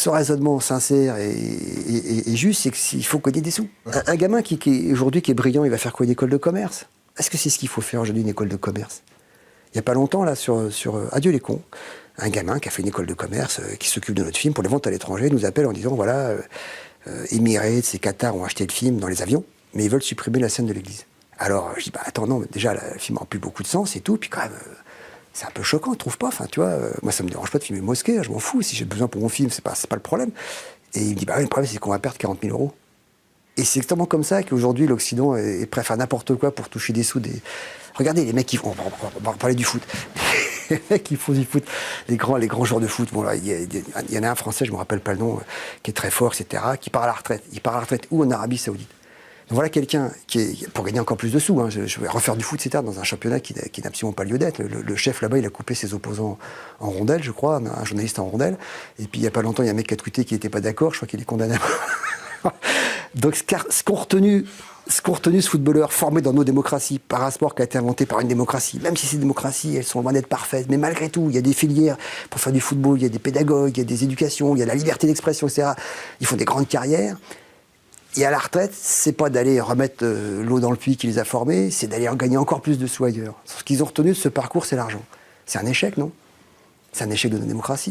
ce raisonnement sincère et juste, c'est qu'il faut gagner des sous. Un gamin aujourd'hui qui est brillant, il va faire quoi, une école de commerce? Est-ce que c'est ce qu'il faut faire aujourd'hui, une école de commerce? Il n'y a pas longtemps, là, sur Adieu les cons, un gamin qui a fait une école de commerce, qui s'occupe de notre film pour les ventes à l'étranger, nous appelle en disant, voilà, Emirates et Qatar ont acheté le film dans les avions, mais ils veulent supprimer la scène de l'église. Alors, je dis, bah attends, non, mais déjà, le film n'a plus beaucoup de sens et tout, puis quand même, c'est un peu choquant, tu trouves pas? Enfin, tu vois, moi, ça me dérange pas de filmer une mosquée, je m'en fous, si j'ai besoin pour mon film, c'est pas le problème. Et il me dit, bah oui, le problème, c'est qu'on va perdre 40 000 euros. Et c'est exactement comme ça qu'aujourd'hui, l'Occident est prêt à faire n'importe quoi pour toucher des sous. Regardez, les mecs qui font, on va parler du foot. Les mecs qui font du foot, les grands joueurs de foot. Bon, là, il y en a un Français, je me rappelle pas le nom, qui est très fort, etc., qui part à la retraite. Il part à la retraite où? En Arabie Saoudite. Donc voilà quelqu'un pour gagner encore plus de sous, hein, je vais refaire du foot, etc., dans un championnat qui n'a absolument pas lieu d'être. Le chef là-bas, il a coupé ses opposants en rondelles, je crois, un journaliste en rondelles. Et puis il n'y a pas longtemps, il y a un mec qui a tweeté qui n'était pas d'accord, je crois qu'il est condamné. Donc ce qu'ont retenu ce footballeur formé dans nos démocraties, par un sport qui a été inventé par une démocratie, même si ces démocraties, elles sont loin d'être parfaites, mais malgré tout, il y a des filières pour faire du football, il y a des pédagogues, il y a des éducations, il y a la liberté d'expression, etc. Ils font des grandes carrières. Et à la retraite, c'est pas d'aller remettre l'eau dans le puits qui les a formés, c'est d'aller en gagner encore plus de sous ailleurs. Ce qu'ils ont retenu de ce parcours, c'est l'argent. C'est un échec, non? C'est un échec de nos démocraties.